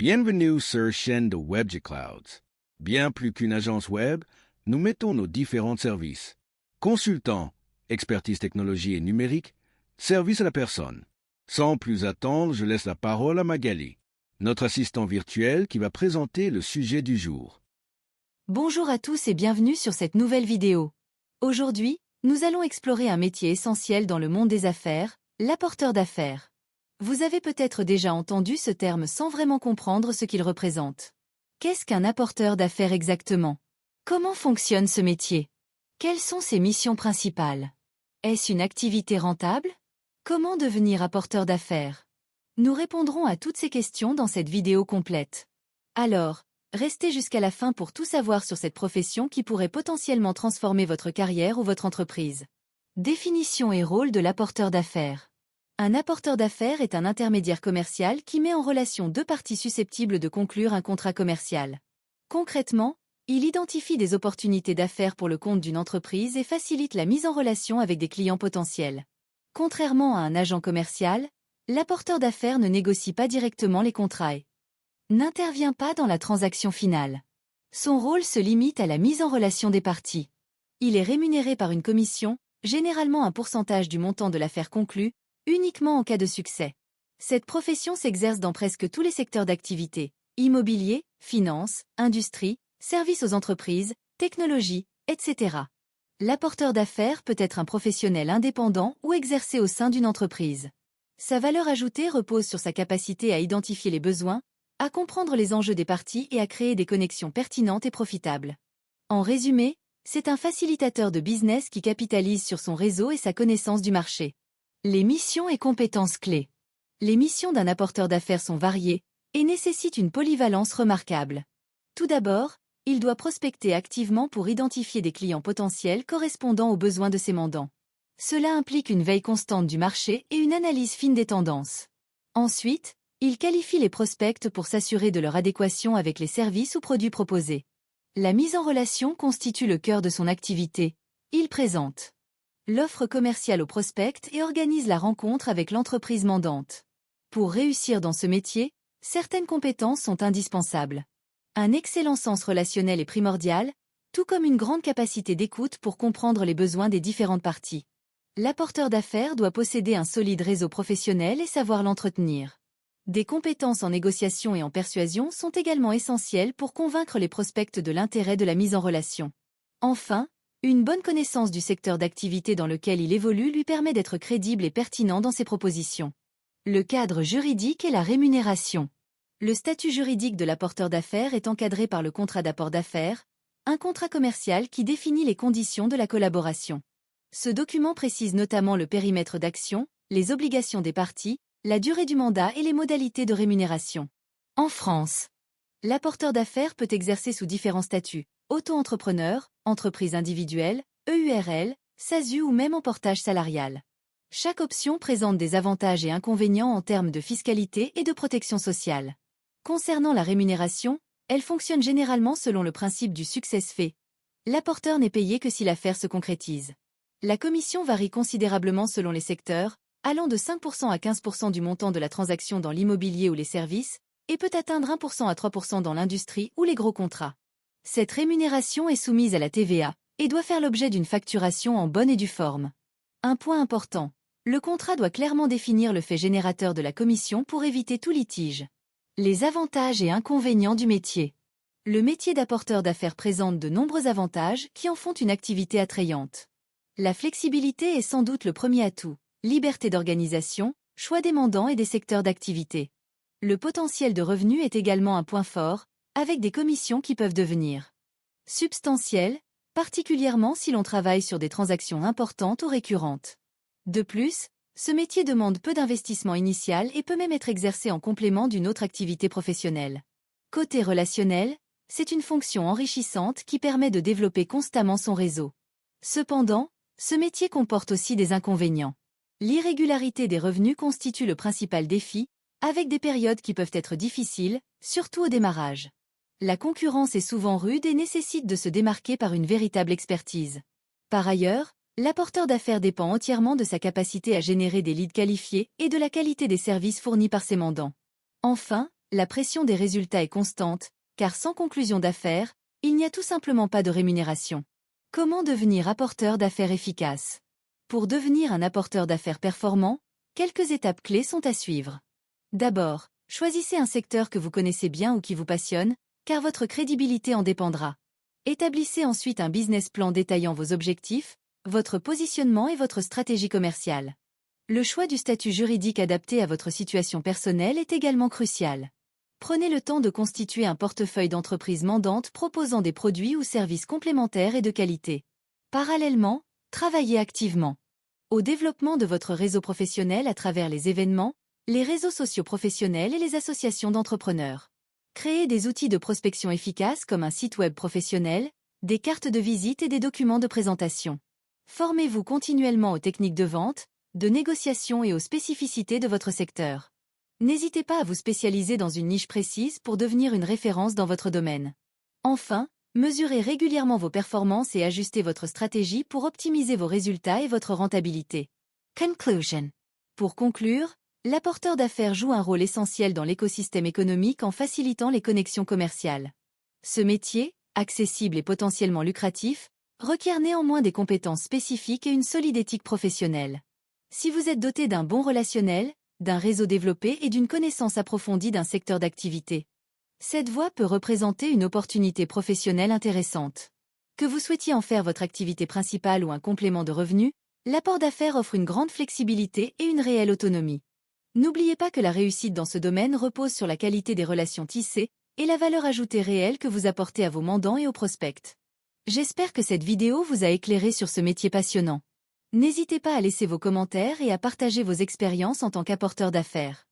Bienvenue sur chaîne de WebG Clouds. Bien plus qu'une agence web, nous mettons nos différents services. Consultant, expertise technologie et numérique, service à la personne. Sans plus attendre, je laisse la parole à Magali, notre assistant virtuel qui va présenter le sujet du jour. Bonjour à tous et bienvenue sur cette nouvelle vidéo. Aujourd'hui, nous allons explorer un métier essentiel dans le monde des affaires, l'apporteur d'affaires. Vous avez peut-être déjà entendu ce terme sans vraiment comprendre ce qu'il représente. Qu'est-ce qu'un apporteur d'affaires exactement? Comment fonctionne ce métier? Quelles sont ses missions principales? Est-ce une activité rentable? Comment devenir apporteur d'affaires? Nous répondrons à toutes ces questions dans cette vidéo complète. Alors, restez jusqu'à la fin pour tout savoir sur cette profession qui pourrait potentiellement transformer votre carrière ou votre entreprise. Définition et rôle de l'apporteur d'affaires. Un apporteur d'affaires est un intermédiaire commercial qui met en relation deux parties susceptibles de conclure un contrat commercial. Concrètement, il identifie des opportunités d'affaires pour le compte d'une entreprise et facilite la mise en relation avec des clients potentiels. Contrairement à un agent commercial, l'apporteur d'affaires ne négocie pas directement les contrats et n'intervient pas dans la transaction finale. Son rôle se limite à la mise en relation des parties. Il est rémunéré par une commission, généralement un pourcentage du montant de l'affaire conclue, uniquement en cas de succès. Cette profession s'exerce dans presque tous les secteurs d'activité, immobilier, finance, industrie, services aux entreprises, technologie, etc. L'apporteur d'affaires peut être un professionnel indépendant ou exercer au sein d'une entreprise. Sa valeur ajoutée repose sur sa capacité à identifier les besoins, à comprendre les enjeux des parties et à créer des connexions pertinentes et profitables. En résumé, c'est un facilitateur de business qui capitalise sur son réseau et sa connaissance du marché. Les missions et compétences clés. Les missions d'un apporteur d'affaires sont variées et nécessitent une polyvalence remarquable. Tout d'abord, il doit prospecter activement pour identifier des clients potentiels correspondant aux besoins de ses mandants. Cela implique une veille constante du marché et une analyse fine des tendances. Ensuite, il qualifie les prospects pour s'assurer de leur adéquation avec les services ou produits proposés. La mise en relation constitue le cœur de son activité. Il présente l'offre commerciale au prospect et organise la rencontre avec l'entreprise mandante. Pour réussir dans ce métier, certaines compétences sont indispensables. Un excellent sens relationnel est primordial, tout comme une grande capacité d'écoute pour comprendre les besoins des différentes parties. L'apporteur d'affaires doit posséder un solide réseau professionnel et savoir l'entretenir. Des compétences en négociation et en persuasion sont également essentielles pour convaincre les prospects de l'intérêt de la mise en relation. Enfin, une bonne connaissance du secteur d'activité dans lequel il évolue lui permet d'être crédible et pertinent dans ses propositions. Le cadre juridique et la rémunération. Le statut juridique de l'apporteur d'affaires est encadré par le contrat d'apport d'affaires, un contrat commercial qui définit les conditions de la collaboration. Ce document précise notamment le périmètre d'action, les obligations des parties, la durée du mandat et les modalités de rémunération. En France, l'apporteur d'affaires peut exercer sous différents statuts: auto-entrepreneur, entreprise individuelle, EURL, SASU ou même en portage salarial. Chaque option présente des avantages et inconvénients en termes de fiscalité et de protection sociale. Concernant la rémunération, elle fonctionne généralement selon le principe du success fee. L'apporteur n'est payé que si l'affaire se concrétise. La commission varie considérablement selon les secteurs, allant de 5% à 15% du montant de la transaction dans l'immobilier ou les services, et peut atteindre 1% à 3% dans l'industrie ou les gros contrats. Cette rémunération est soumise à la TVA et doit faire l'objet d'une facturation en bonne et due forme. Un point important, le contrat doit clairement définir le fait générateur de la commission pour éviter tout litige. Les avantages et inconvénients du métier. Le métier d'apporteur d'affaires présente de nombreux avantages qui en font une activité attrayante. La flexibilité est sans doute le premier atout, liberté d'organisation, choix des mandants et des secteurs d'activité. Le potentiel de revenus est également un point fort, avec des commissions qui peuvent devenir substantielles, particulièrement si l'on travaille sur des transactions importantes ou récurrentes. De plus, ce métier demande peu d'investissement initial et peut même être exercé en complément d'une autre activité professionnelle. Côté relationnel, c'est une fonction enrichissante qui permet de développer constamment son réseau. Cependant, ce métier comporte aussi des inconvénients. L'irrégularité des revenus constitue le principal défi, avec des périodes qui peuvent être difficiles, surtout au démarrage. La concurrence est souvent rude et nécessite de se démarquer par une véritable expertise. Par ailleurs, l'apporteur d'affaires dépend entièrement de sa capacité à générer des leads qualifiés et de la qualité des services fournis par ses mandants. Enfin, la pression des résultats est constante, car sans conclusion d'affaires, il n'y a tout simplement pas de rémunération. Comment devenir apporteur d'affaires efficace? Pour devenir un apporteur d'affaires performant, quelques étapes clés sont à suivre. D'abord, choisissez un secteur que vous connaissez bien ou qui vous passionne, car votre crédibilité en dépendra. Établissez ensuite un business plan détaillant vos objectifs, votre positionnement et votre stratégie commerciale. Le choix du statut juridique adapté à votre situation personnelle est également crucial. Prenez le temps de constituer un portefeuille d'entreprises mandantes proposant des produits ou services complémentaires et de qualité. Parallèlement, travaillez activement au développement de votre réseau professionnel à travers les événements, les réseaux sociaux professionnels et les associations d'entrepreneurs. Créez des outils de prospection efficaces comme un site web professionnel, des cartes de visite et des documents de présentation. Formez-vous continuellement aux techniques de vente, de négociation et aux spécificités de votre secteur. N'hésitez pas à vous spécialiser dans une niche précise pour devenir une référence dans votre domaine. Enfin, mesurez régulièrement vos performances et ajustez votre stratégie pour optimiser vos résultats et votre rentabilité. Conclusion. Pour conclure, l'apporteur d'affaires joue un rôle essentiel dans l'écosystème économique en facilitant les connexions commerciales. Ce métier, accessible et potentiellement lucratif, requiert néanmoins des compétences spécifiques et une solide éthique professionnelle. Si vous êtes doté d'un bon relationnel, d'un réseau développé et d'une connaissance approfondie d'un secteur d'activité, cette voie peut représenter une opportunité professionnelle intéressante. Que vous souhaitiez en faire votre activité principale ou un complément de revenus, l'apport d'affaires offre une grande flexibilité et une réelle autonomie. N'oubliez pas que la réussite dans ce domaine repose sur la qualité des relations tissées et la valeur ajoutée réelle que vous apportez à vos mandants et aux prospects. J'espère que cette vidéo vous a éclairé sur ce métier passionnant. N'hésitez pas à laisser vos commentaires et à partager vos expériences en tant qu'apporteur d'affaires.